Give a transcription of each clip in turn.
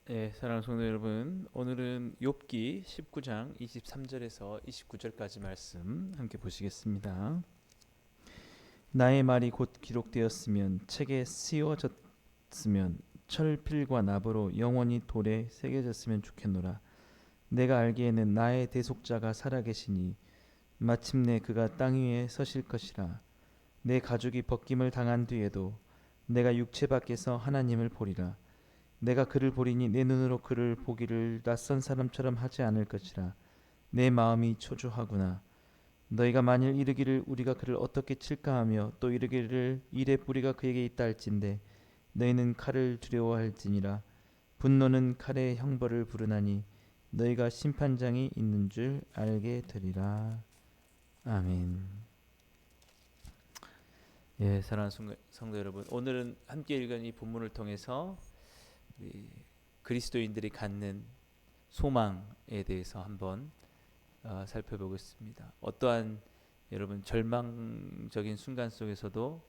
네, 사랑하는 성도 여러분, 오늘은 욥기 19장 23절에서 29절까지 말씀 함께 보시겠습니다. 나의 말이 곧 기록되었으면 책에 씌워졌으면 철필과 납으로 영원히 돌에 새겨졌으면 좋겠노라. 내가 알기에는 나의 대속자가 살아계시니 마침내 그가 땅 위에 서실 것이라. 내 가죽이 벗김을 당한 뒤에도 내가 육체 밖에서 하나님을 보리라. 내가 그를 보리니 내 눈으로 그를 보기를 낯선 사람처럼 하지 않을 것이라. 내 마음이 초조하구나. 너희가 만일 이르기를 우리가 그를 어떻게 칠까 하며 또 이르기를 이래 뿌리가 그에게 있다 할진대 너희는 칼을 두려워할지니라. 분노는 칼의 형벌을 부르나니 너희가 심판장이 있는 줄 알게 되리라. 아멘. 예, 사랑하는 성도 여러분, 오늘은 함께 읽은 이 본문을 통해서 우리 그리스도인들이 갖는 소망에 대해서 한번 살펴보겠습니다. 어떠한 여러분 절망적인 순간 속에서도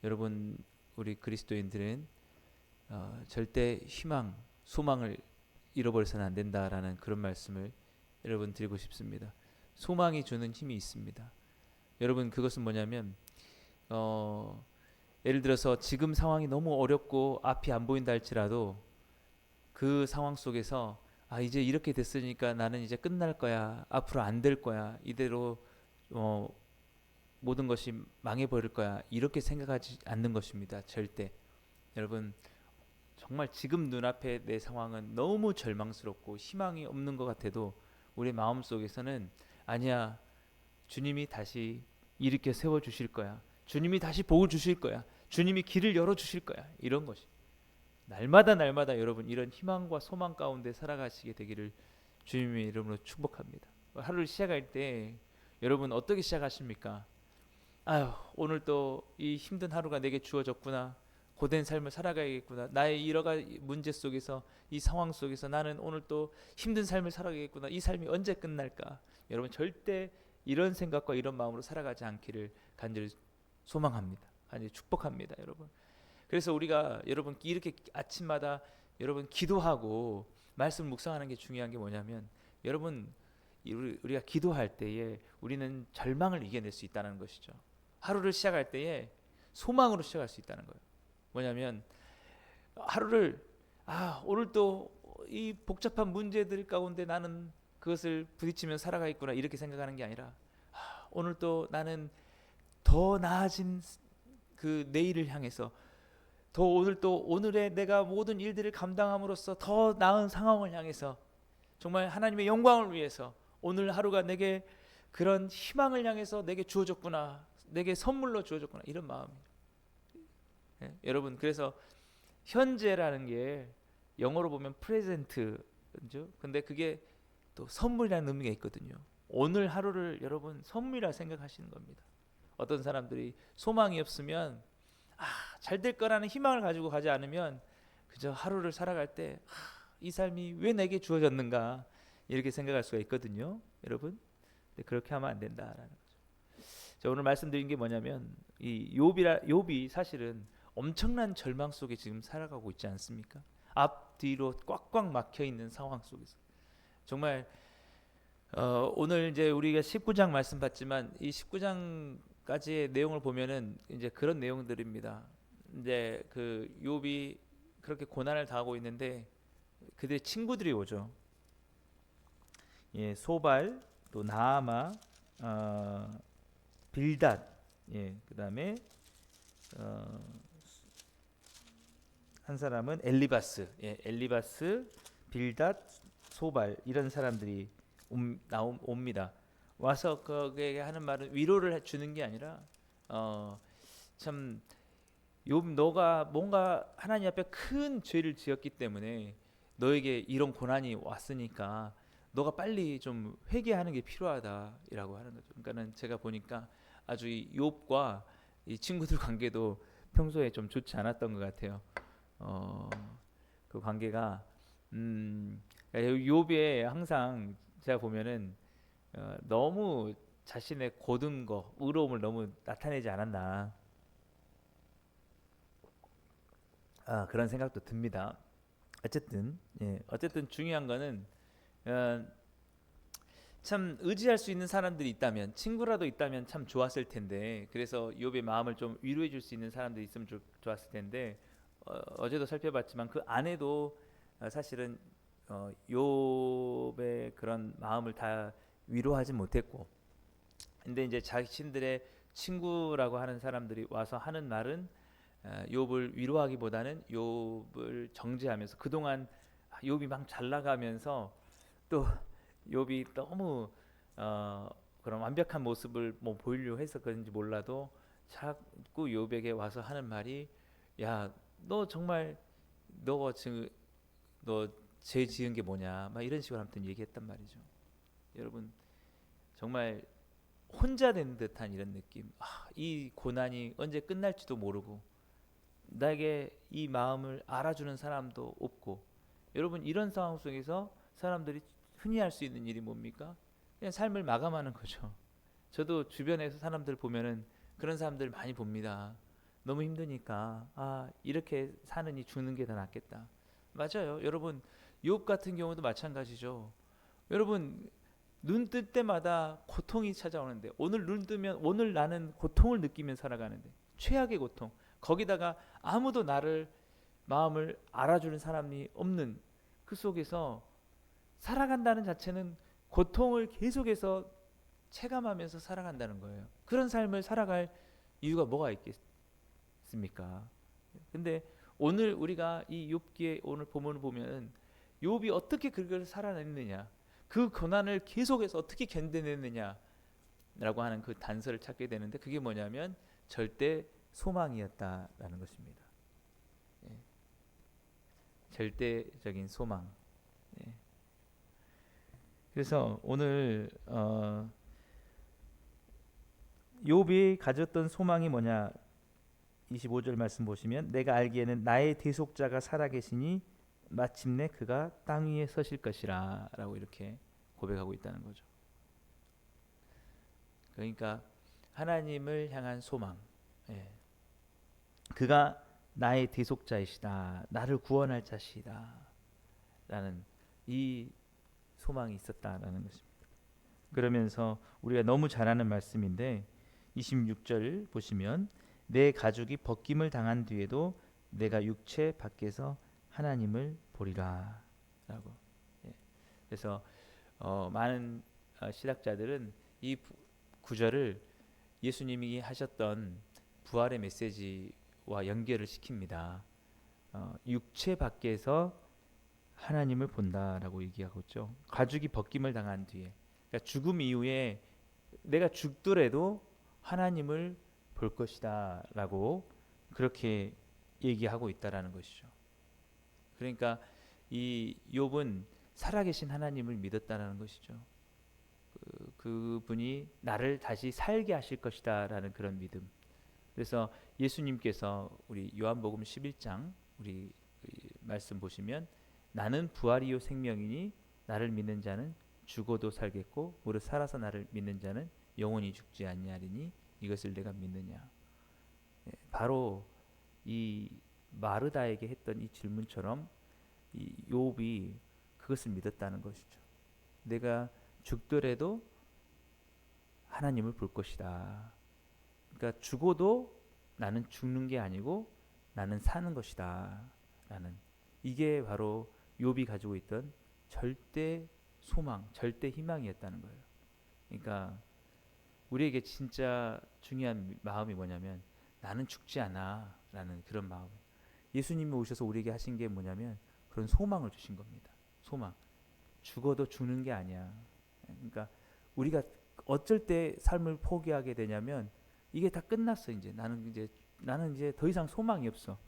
여러분 우리 그리스도인들은 절대 희망, 소망을 잃어버려서는 안 된다라는 그런 말씀을 여러분 드리고 싶습니다. 소망이 주는 힘이 있습니다. 여러분 그것은 뭐냐면 예를 들어서 지금 상황이 너무 어렵고 앞이 안 보인다 할지라도 그 상황 속에서 이제 이렇게 됐으니까 나는 이제 끝날 거야. 앞으로 안 될 거야. 이대로 어, 모든 것이 망해버릴 거야. 이렇게 생각하지 않는 것입니다. 절대. 여러분 정말 지금 눈앞에 내 상황은 너무 절망스럽고 희망이 없는 것 같아도 우리 마음속에서는 아니야. 주님이 다시 일으켜 세워주실 거야. 주님이 다시 복을 주실 거야. 주님이 길을 열어주실 거야. 이런 것이 날마다 여러분 이런 희망과 소망 가운데 살아가시게 되기를 주님의 이름으로 축복합니다. 하루를 시작할 때 여러분 어떻게 시작하십니까? 아유, 오늘 또 이 힘든 하루가 내게 주어졌구나. 고된 삶을 살아가야겠구나. 나의 여러 가지 문제 속에서 이 상황 속에서 나는 오늘 또 힘든 삶을 살아가겠구나. 이 삶이 언제 끝날까? 여러분 절대 이런 생각과 이런 마음으로 살아가지 않기를 간절히 소망합니다. 간절히 축복합니다, 여러분. 그래서 우리가 여러분 이렇게 아침마다 여러분 기도하고 말씀 묵상하는 게 중요한 게 뭐냐면 여러분 우리가 기도할 때에 우리는 절망을 이겨낼 수 있다는 것이죠. 하루를 시작할 때에 소망으로 시작할 수 있다는 거예요. 뭐냐면 하루를 오늘 또 이 복잡한 문제들 가운데 나는 그것을 부딪히며 살아가겠구나 이렇게 생각하는 게 아니라 오늘 또 나는 더 나아진 그 내일을 향해서 더 오늘 또 오늘의 내가 모든 일들을 감당함으로써 더 나은 상황을 향해서 정말 하나님의 영광을 위해서 오늘 하루가 내게 그런 희망을 향해서 내게 주어졌구나. 내게 선물로 주어졌구나. 이런 마음이에요. 여러분 그래서 현재라는 게 영어로 보면 프레젠트죠. 근데 그게 또 선물이라는 의미가 있거든요. 오늘 하루를 여러분 선물이라 생각하시는 겁니다. 어떤 사람들이 소망이 없으면 잘 될 거라는 희망을 가지고 가지 않으면 그저 하루를 살아갈 때 이 삶이 왜 내게 주어졌는가 이렇게 생각할 수가 있거든요, 여러분. 근데 그렇게 하면 안 된다라는 거죠. 자, 오늘 말씀드린 게 뭐냐면 이 욥이 사실은 엄청난 절망 속에 지금 살아가고 있지 않습니까? 앞뒤로 꽉꽉 막혀 있는 상황 속에서 정말 오늘 이제 우리가 19장 말씀 봤지만 이 19장까지의 내용을 보면은 이제 그런 내용들입니다. 이제 그 욥이 그렇게 고난을 당하고 있는데 그들의 친구들이 오죠. 예, 소발, 또 나아마, 어, 빌닷, 예, 그다음에 어, 한 사람은 엘리바스, 예, 엘리바스, 빌닷, 소발 이런 사람들이 옵니다. 와서 그에게 하는 말은 위로를 주는 게 아니라 참 욥 너가 뭔가 하나님 앞에 큰 죄를 지었기 때문에 너에게 이런 고난이 왔으니까 너가 빨리 좀 회개하는 게 필요하다라고 하는 거죠. 그러니까는 제가 보니까 아주 이 욥과 이 친구들 관계도 평소에 좀 좋지 않았던 것 같아요. 어, 그 관계가 욥에 항상 제가 보면은 너무 자신의 고든 거, 의로움을 너무 나타내지 않았나 그런 생각도 듭니다. 어쨌든 중요한 거는 어, 참 의지할 수 있는 사람들이 있다면, 친구라도 있다면 참 좋았을 텐데, 그래서 욥의 마음을 좀 위로해 줄 수 있는 사람들이 있으면 좋았을 텐데, 어제도 살펴봤지만 그 안에도 사실은 욥의 그런 마음을 다 위로하지 못했고, 근데 이제 자신들의 친구라고 하는 사람들이 와서 하는 말은 욥을 위로하기보다는 욥을 정죄하면서, 그동안 욥이 막 잘 나가면서 또 욥이 너무 그런 완벽한 모습을 뭐 보이려고 해서 그런지 몰라도 자꾸 욥에게 와서 하는 말이, 야, 너 정말 너 지금 너 죄 지은 게 뭐냐, 막 이런 식으로 아무튼 얘기했단 말이죠. 여러분, 정말 혼자 된 듯한 이런 느낌. 이 고난이 언제 끝날지도 모르고 나에게 이 마음을 알아주는 사람도 없고, 여러분, 이런 상황 속에서 사람들이 흔히 할 수 있는 일이 뭡니까? 그냥 삶을 마감하는 거죠. 저도 주변에서 사람들 보면은 그런 사람들 많이 봅니다. 너무 힘드니까 이렇게 사느니 죽는 게 더 낫겠다. 맞아요. 여러분, 욥 같은 경우도 마찬가지죠. 여러분, 눈 뜰 때마다 고통이 찾아오는데, 오늘 눈 뜨면 오늘 나는 고통을 느끼며 살아가는데, 최악의 고통. 거기다가 아무도 나를 마음을 알아주는 사람이 없는 그 속에서 살아간다는 자체는 고통을 계속해서 체감하면서 살아간다는 거예요. 그런 삶을 살아갈 이유가 뭐가 있겠습니까? 근데 오늘 우리가 이 욥기의 오늘 본문을 보면 욥이 어떻게 그걸 살아냈느냐, 그 고난을 계속해서 어떻게 견뎌냈느냐라고 하는 그 단서를 찾게 되는데, 그게 뭐냐면 절대 소망이었다라는 것입니다. 예. 절대적인 소망. 예. 그래서 오늘 욥이 가졌던 소망이 뭐냐? 25절 말씀 보시면, 내가 알기에는 나의 대속자가 살아계시니 마침내 그가 땅 위에 서실 것이라 라고 이렇게 고백하고 있다는 거죠. 그러니까 하나님을 향한 소망. 예. 그가 나의 대속자이시다, 나를 구원할 자시다 라는 이 소망이 있었다라는 것입니다. 그러면서 우리가 너무 잘 아는 말씀인데 26절 보시면, 내 가죽이 벗김을 당한 뒤에도 내가 육체 밖에서 하나님을 보리라 라고. 예. 그래서 많은 신학자들은 이 구절을 예수님이 하셨던 부활의 메시지와 연결을 시킵니다. 육체 밖에서 하나님을 본다라고 얘기하고 있죠. 가죽이 벗김을 당한 뒤에, 그러니까 죽음 이후에 내가 죽더라도 하나님을 볼 것이다라고 그렇게 얘기하고 있다라는 것이죠. 그러니까 이 욥은 살아계신 하나님을 믿었다라는 것이죠. 그분이 나를 다시 살게 하실 것이다라는 그런 믿음. 그래서 예수님께서 우리 요한복음 11장 우리 말씀 보시면, 나는 부활이요 생명이니 나를 믿는 자는 죽어도 살겠고 무릇 살아서 나를 믿는 자는 영원히 죽지 아니하리니 이것을 내가 믿느냐. 바로 이 마르다에게 했던 이 질문처럼 이 욥이 그것을 믿었다는 것이죠. 내가 죽더라도 하나님을 볼 것이다. 그러니까 죽어도 나는 죽는 게 아니고 나는 사는 것이다 라는, 이게 바로 욥이 가지고 있던 절대 소망, 절대 희망이었다는 거예요. 그러니까 우리에게 진짜 중요한 마음이 뭐냐면, 나는 죽지 않아 라는 그런 마음. 예수님이 오셔서 우리에게 하신 게 뭐냐면 그런 소망을 주신 겁니다. 소망. 죽어도 죽는 게 아니야. 그러니까 우리가 어쩔 때 삶을 포기하게 되냐면, 이게 다 끝났어. 이제 나는 이제 더 이상 소망이 없어.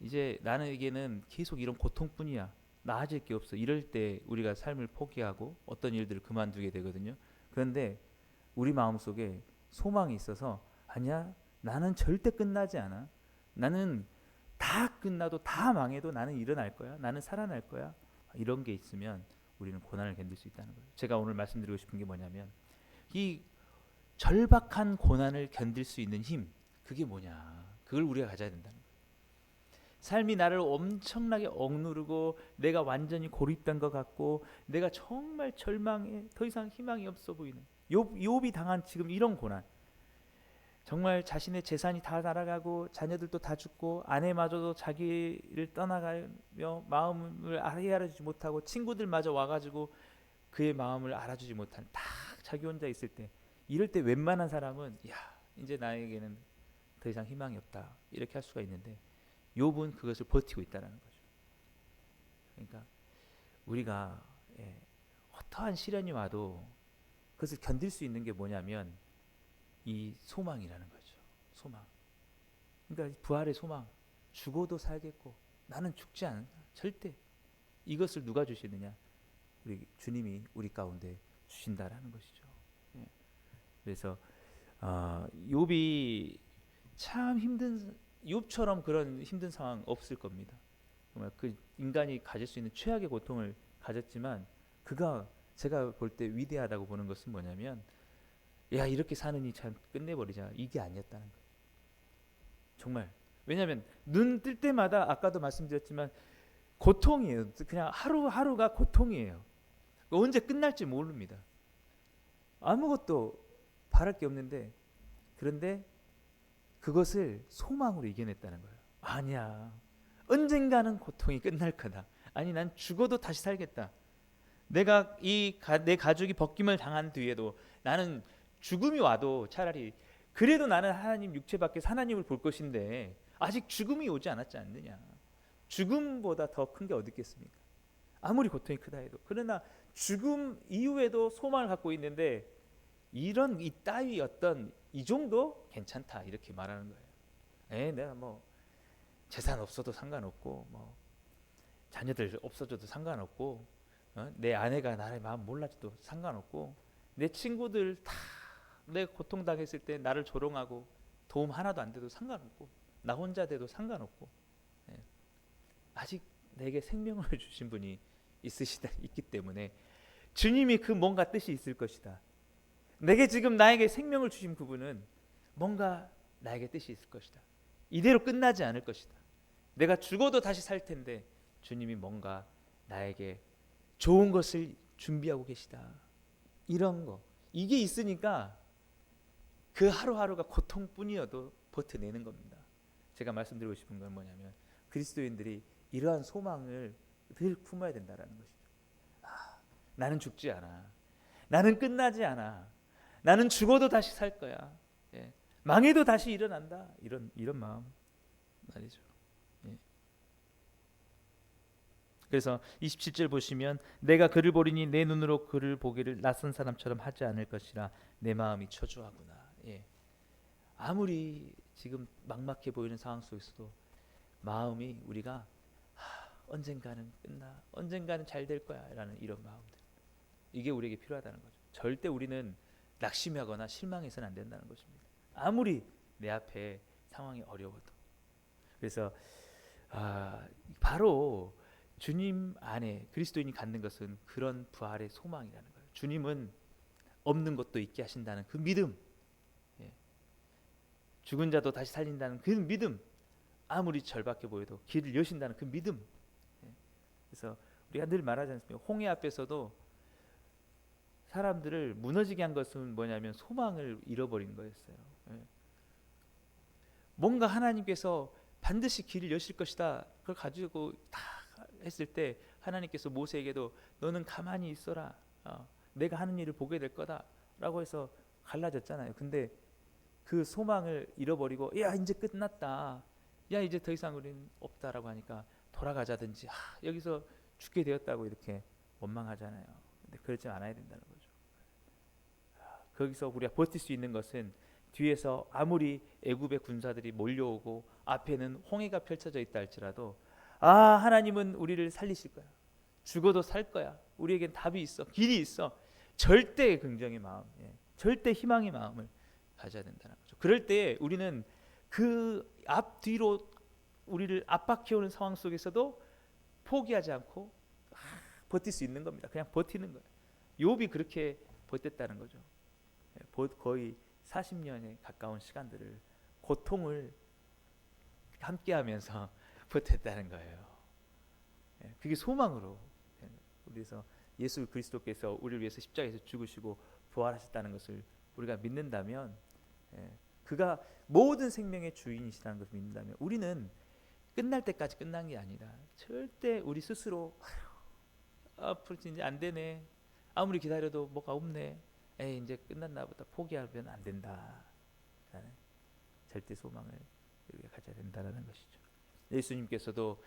이제 나에게는 계속 이런 고통뿐이야. 나아질 게 없어. 이럴 때 우리가 삶을 포기하고 어떤 일들을 그만두게 되거든요. 그런데 우리 마음속에 소망이 있어서, 아니야, 나는 절대 끝나지 않아. 나는 다 끝나도 다 망해도 나는 일어날 거야. 나는 살아날 거야. 이런 게 있으면 우리는 고난을 견딜 수 있다는 거예요. 제가 오늘 말씀드리고 싶은 게 뭐냐면, 이 절박한 고난을 견딜 수 있는 힘, 그게 뭐냐? 그걸 우리가 가져야 된다는 거예요. 삶이 나를 엄청나게 억누르고 내가 완전히 고립된 것 같고 내가 정말 절망해 더 이상 희망이 없어 보이는 욥이 당한 지금 이런 고난, 정말 자신의 재산이 다 날아가고 자녀들도 다 죽고 아내마저도 자기를 떠나가며 마음을 알아주지 못하고 친구들마저 와가지고 그의 마음을 알아주지 못하는, 딱 자기 혼자 있을 때, 이럴 때 웬만한 사람은 야 이제 나에게는 더 이상 희망이 없다 이렇게 할 수가 있는데 욥은 그것을 버티고 있다는 거죠. 그러니까 우리가 어떠한 시련이 와도 그것을 견딜 수 있는 게 뭐냐면 이 소망이라는 거죠. 소망. 그러니까 부활의 소망. 죽어도 살겠고 나는 죽지 않는다. 절대. 이것을 누가 주시느냐? 우리 주님이 우리 가운데 주신다라는 것이죠. 그래서 욥이 참 힘든, 욥처럼 그런 힘든 상황 없을 겁니다. 정말 그 인간이 가질 수 있는 최악의 고통을 가졌지만 그가 제가 볼 때 위대하다고 보는 것은 뭐냐면 야 이렇게 사느니 참 끝내버리자 이게 아니었다는 거예요. 정말. 왜냐하면 눈 뜰 때마다 아까도 말씀드렸지만 고통이에요. 그냥 하루하루가 고통이에요. 언제 끝날지 모릅니다. 아무것도 바랄 게 없는데 그런데 그것을 소망으로 이겨냈다는 거예요. 아니야. 언젠가는 고통이 끝날 거다. 아니 난 죽어도 다시 살겠다. 내가 내 가족이 벗김을 당한 뒤에도 나는 죽음이 와도 차라리 그래도 나는 하나님 육체 밖에서 하나님을 볼 것인데 아직 죽음이 오지 않았지 않느냐. 죽음보다 더 큰 게 어디 있겠습니까? 아무리 고통이 크다 해도. 그러나 죽음 이후에도 소망을 갖고 있는데 이런 이 따위 어떤 이 정도 괜찮다 이렇게 말하는 거예요. 내가 뭐 재산 없어도 상관없고 뭐 자녀들 없어져도 상관없고 내 아내가 나의 마음 몰라줘도 상관없고 내 친구들 다 내가 고통당했을 때 나를 조롱하고 도움 하나도 안 돼도 상관없고 나 혼자 돼도 상관없고 아직 내게 생명을 주신 분이 있기 때문에 주님이 그 뭔가 뜻이 있을 것이다. 내게 지금 나에게 생명을 주신 그분은 뭔가 나에게 뜻이 있을 것이다. 이대로 끝나지 않을 것이다. 내가 죽어도 다시 살 텐데 주님이 뭔가 나에게 좋은 것을 준비하고 계시다. 이런 거. 이게 있으니까 그 하루하루가 고통뿐이어도 버텨내는 겁니다. 제가 말씀드리고 싶은 건 뭐냐면 그리스도인들이 이러한 소망을 늘 품어야 된다는 것이죠. 나는 죽지 않아. 나는 끝나지 않아. 나는 죽어도 다시 살 거야. 망해도 다시 일어난다. 이런 마음 말이죠. 그래서 27절 보시면 내가 그를 보리니 내 눈으로 그를 보기를 낯선 사람처럼 하지 않을 것이라 내 마음이 초조하구나. 아무리 지금 막막해 보이는 상황 속에서도 마음이 우리가 언젠가는 끝나, 언젠가는 잘 될 거야 라는 이런 마음들, 이게 우리에게 필요하다는 거죠. 절대 우리는 낙심하거나 실망해서는 안 된다는 것입니다. 아무리 내 앞에 상황이 어려워도. 그래서 바로 주님 안에 그리스도인이 갖는 것은 그런 부활의 소망이라는 거예요. 주님은 없는 것도 있게 하신다는 그 믿음, 죽은 자도 다시 살린다는 그 믿음, 아무리 절박해 보여도 길을 여신다는 그 믿음. 그래서 우리가 늘 말하지 않습니까? 홍해 앞에서도 사람들을 무너지게 한 것은 뭐냐면 소망을 잃어버린 거였어요. 뭔가 하나님께서 반드시 길을 여실 것이다, 그걸 가지고 다 했을 때 하나님께서 모세에게도 너는 가만히 있어라, 내가 하는 일을 보게 될 거다 라고 해서 갈라졌잖아요. 근데 그 소망을 잃어버리고 야 이제 끝났다, 야 이제 더 이상 우리는 없다라고 하니까 돌아가자든지 여기서 죽게 되었다고 이렇게 원망하잖아요. 근데 그렇지 않아야 된다는 거죠. 거기서 우리가 버틸 수 있는 것은 뒤에서 아무리 애굽의 군사들이 몰려오고 앞에는 홍해가 펼쳐져 있다 할지라도 하나님은 우리를 살리실 거야. 죽어도 살 거야. 우리에겐 답이 있어. 길이 있어. 절대 긍정의 마음, 절대 희망의 마음을 가져야 된다는 거죠. 그럴 때 우리는 그 앞뒤로 우리를 압박해오는 상황 속에서도 포기하지 않고 버틸 수 있는 겁니다. 그냥 버티는 거예요. 욥이 그렇게 버텼다는 거죠. 거의 40년에 가까운 시간들을 고통을 함께하면서 기뻤다는 거예요. 예, 그게 소망으로 그래서 예수 그리스도께서 우리를 위해서 십자가에서 죽으시고 부활하셨다는 것을 우리가 믿는다면, 예, 그가 모든 생명의 주인이시라는 것을 믿는다면 우리는 끝날 때까지 끝난 게 아니라 절대 우리 스스로 앞으로 이제 안 되네, 아무리 기다려도 뭐가 없네, 에이 이제 끝났나 보다, 포기하면 안 된다 라는 절대 소망을 우리가 가져야 된다는 것이죠. 예수님께서도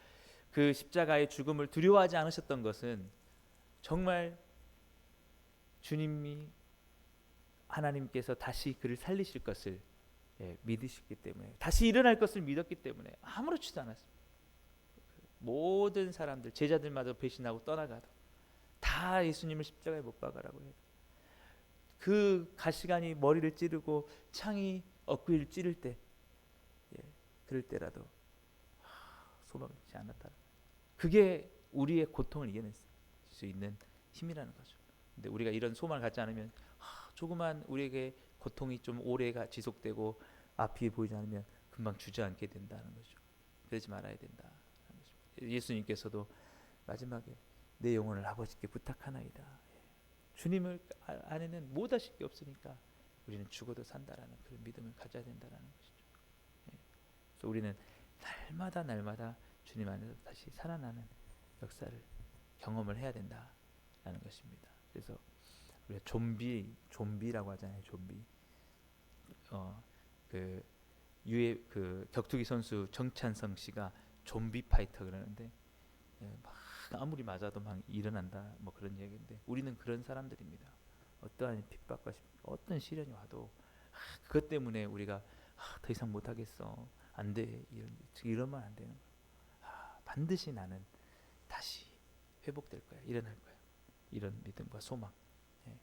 그 십자가의 죽음을 두려워하지 않으셨던 것은 정말 주님이 하나님께서 다시 그를 살리실 것을, 예, 믿으셨기 때문에, 다시 일어날 것을 믿었기 때문에 아무렇지도 않았습니다. 모든 사람들, 제자들마저 배신하고 떠나가도 다 예수님을 십자가에 못 박으라고 해요. 그 가시관이 머리를 찌르고 창이 어깨를 찌를 때, 예, 그럴 때라도 소망을 잃지 않았다. 그게 우리의 고통을 이겨낼 수 있는 힘이라는 거죠. 근데 우리가 이런 소망을 갖지 않으면 조그만 우리에게 고통이 좀 오래가 지속되고 앞이 보이지 않으면 금방 주저앉게 된다는 거죠. 그러지 말아야 된다. 예수님께서도 마지막에 내 영혼을 아버지께 부탁하나이다. 주님을 안에는 못하실 게 없으니까 우리는 죽어도 산다라는 그런 믿음을 가져야 된다는 것이죠. 그래서 우리는 날마다 주님 안에서 다시 살아나는 역사를 경험을 해야 된다라는 것입니다. 그래서 우리가 좀비라고 하잖아요. 좀비. 그 유해 그 격투기 선수 정찬성 씨가 좀비 파이터 그러는데, 예, 막 아무리 맞아도 막 일어난다 뭐 그런 얘기인데, 우리는 그런 사람들입니다. 어떠한 핍박과 어떤 시련이 와도 그것 때문에 우리가 더 이상 못하겠어, 안돼, 이러면 안 되는 거야. 반드시 나는 다시 회복될 거야, 일어날 거야, 이런 믿음과 소망, 예.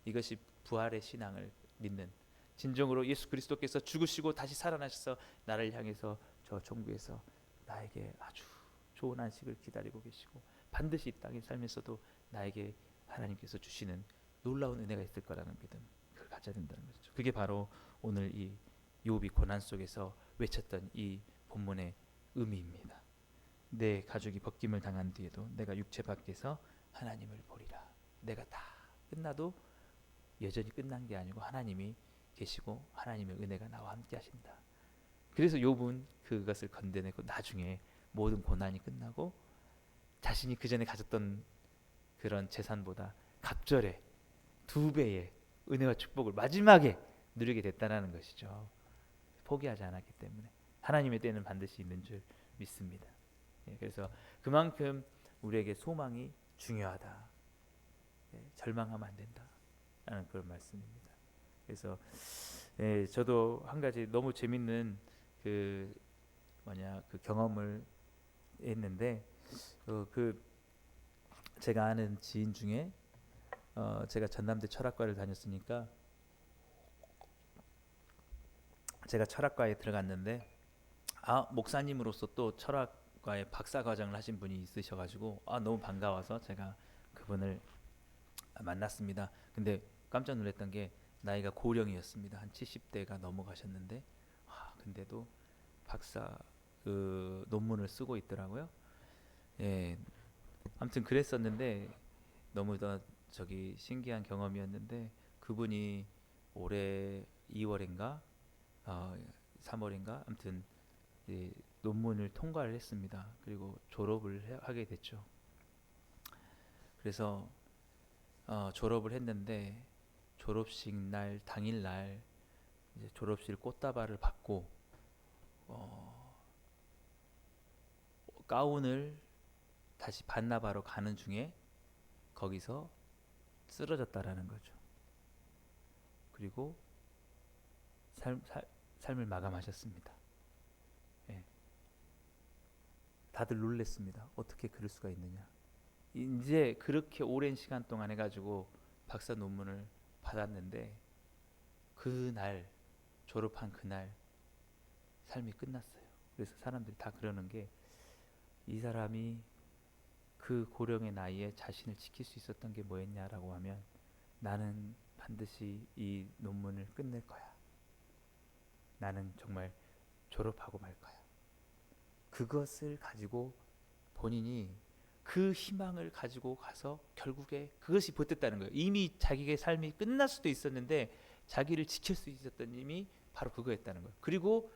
이것이 부활의 신앙을 믿는, 진정으로 예수 그리스도께서 죽으시고 다시 살아나셔서 나를 향해서 저 천국에서 나에게 아주 좋은 안식을 기다리고 계시고 반드시 이 땅에 살면서도 나에게 하나님께서 주시는 놀라운 은혜가 있을 거라는 믿음, 그걸 가져야 된다는 것이죠. 그게 바로 오늘 이 욥이 고난 속에서 외쳤던 이 본문의 의미입니다. 내 가족이 벗김을 당한 뒤에도 내가 육체 밖에서 하나님을 보리라. 내가 다 끝나도 여전히 끝난 게 아니고 하나님이 계시고 하나님의 은혜가 나와 함께 하신다. 그래서 욥은 그것을 건져내고 나중에 모든 고난이 끝나고 자신이 그 전에 가졌던 그런 재산보다 갑절에 2배의 은혜와 축복을 마지막에 누리게 됐다는 것이죠. 포기하지 않았기 때문에 하나님의 때는 반드시 있는 줄 믿습니다. 예, 그래서 그만큼 우리에게 소망이 중요하다. 예, 절망하면 안 된다 라는 그런 말씀입니다. 그래서 예, 저도 한 가지 너무 재밌는 그 경험을 했는데, 그 제가 아는 지인 중에 제가 전남대 철학과를 다녔으니까 제가 철학과에 들어갔는데, 목사님으로서 또 철학과에 박사 과정을 하신 분이 있으셔가지고 너무 반가워서 제가 그분을 만났습니다. 근데 깜짝 놀랐던 게 나이가 고령이었습니다. 한 70대가 넘어가셨는데 근데도 박사 그 논문을 쓰고 있더라고요. 예, 아무튼 그랬었는데 너무 더 신기한 경험이었는데, 그분이 올해 2월인가 3월인가 아무튼 논문을 통과를 했습니다. 그리고 졸업을 하게 됐죠. 그래서 졸업을 했는데 졸업식 날 당일날 이제 졸업실 꽃다발을 받고 가운을 다시 반납하러 가는 중에 거기서 쓰러졌다라는 거죠. 그리고 삶을 마감하셨습니다. 예. 다들 놀랬습니다. 어떻게 그럴 수가 있느냐. 이제 그렇게 오랜 시간 동안 해가지고 박사 논문을 받았는데 그날, 졸업한 그날 삶이 끝났어요. 그래서 사람들이 다 그러는 게, 이 사람이 그 고령의 나이에 자신을 지킬 수 있었던 게 뭐였냐라고 하면, 나는 반드시 이 논문을 끝낼 거야, 나는 정말 졸업하고 말 거야, 그것을 가지고 본인이 그 희망을 가지고 가서 결국에 그것이 버텼다는 거예요. 이미 자기의 삶이 끝날 수도 있었는데 자기를 지킬 수 있었던 힘이 바로 그거였다는 거예요. 그리고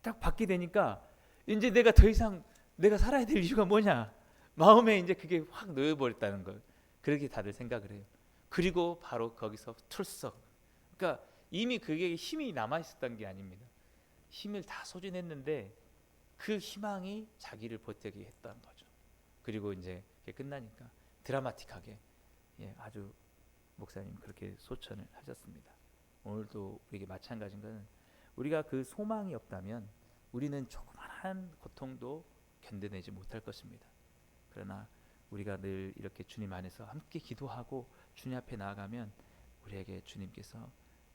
딱 받게 되니까 이제 내가 더 이상 내가 살아야 될 이유가 뭐냐, 마음에 이제 그게 확 놓여버렸다는 거예요. 그렇게 다들 생각을 해요. 그리고 바로 거기서 출석. 그러니까 이미 그게 힘이 남아 있었던 게 아닙니다. 힘을 다 소진했는데 그 희망이 자기를 버티게 했던 거죠. 그리고 이제 끝나니까 드라마틱하게, 예, 아주 목사님 그렇게 소천을 하셨습니다. 오늘도 우리에게 마찬가지인 것은 우리가 그 소망이 없다면 우리는 조그마한 고통도 견뎌내지 못할 것입니다. 그러나 우리가 늘 이렇게 주님 안에서 함께 기도하고 주님 앞에 나아가면 우리에게 주님께서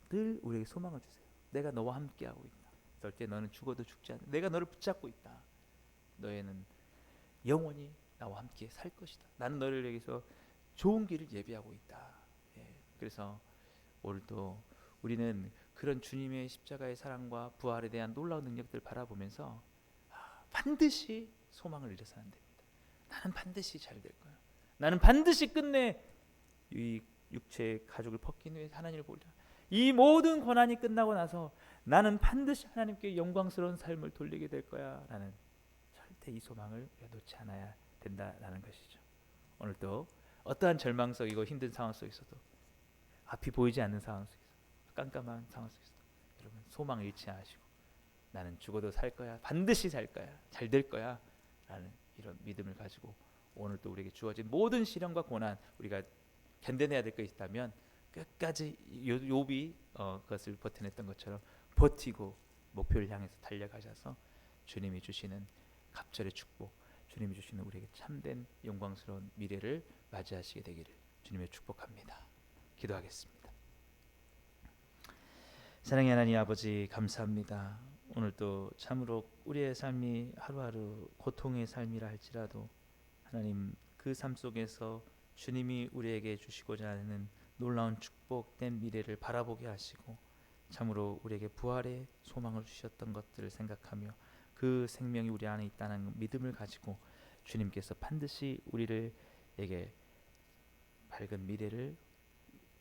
늘 우리에게 소망을 주세요. 내가 너와 함께하고 있다. 절대 너는 죽어도 죽지 않아. 내가 너를 붙잡고 있다. 너희는 영원히 나와 함께 살 것이다. 나는 너를 위해서 좋은 길을 예비하고 있다. 예, 그래서 오늘도 우리는 그런 주님의 십자가의 사랑과 부활에 대한 놀라운 능력들을 바라보면서 반드시 소망을 잃어서는 안 됩니다. 나는 반드시 잘 될 거야. 나는 반드시 끝내 이 육체의 가죽을 벗긴 후에 하나님을 보리라. 이 모든 고난이 끝나고 나서 나는 반드시 하나님께 영광스러운 삶을 돌리게 될 거야 라는 절대 이 소망을 놓지 않아야 된다라는 것이죠. 오늘도 어떠한 절망적이고 힘든 상황 속에서도, 앞이 보이지 않는 상황 속에서, 깜깜한 상황 속에서도 여러분 소망을 잃지 않으시고 나는 죽어도 살 거야, 반드시 살 거야, 잘 될 거야 라는 이런 믿음을 가지고 오늘도 우리에게 주어진 모든 시련과 고난 우리가 견뎌내야 될 것이 있다면 끝까지 욥이 그것을 버텨냈던 것처럼 버티고 목표를 향해서 달려가셔서 주님이 주시는 갑절의 축복, 주님이 주시는 우리에게 참된 영광스러운 미래를 맞이하시게 되기를 주님의 축복합니다. 기도하겠습니다. 사랑의 하나님 아버지, 감사합니다. 오늘도 참으로 우리의 삶이 하루하루 고통의 삶이라 할지라도 하나님 그 삶 속에서 주님이 우리에게 주시고자 하는 놀라운 축복된 미래를 바라보게 하시고 참으로 우리에게 부활의 소망을 주셨던 것들을 생각하며 그 생명이 우리 안에 있다는 믿음을 가지고 주님께서 반드시 우리에게 밝은 미래를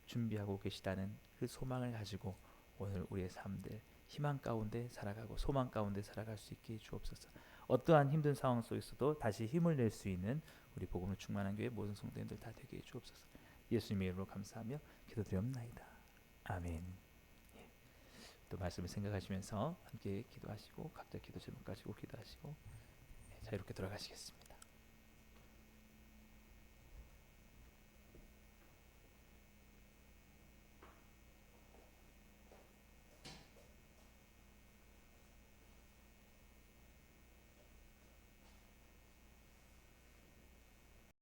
준비하고 계시다는 그 소망을 가지고 오늘 우리의 삶들 희망 가운데 살아가고 소망 가운데 살아갈 수 있게 주옵소서. 어떠한 힘든 상황 속에서도 다시 힘을 낼 수 있는 우리 복음으로 충만한 교회 모든 성도님들 다 되게 주옵소서. 예수님의 이름으로 감사하며 기도드리옵나이다. 아멘. 예. 또 말씀을 생각하시면서 함께 기도하시고 각자 기도 제목 가지고 기도하시고 자유롭게 돌아가시겠습니다.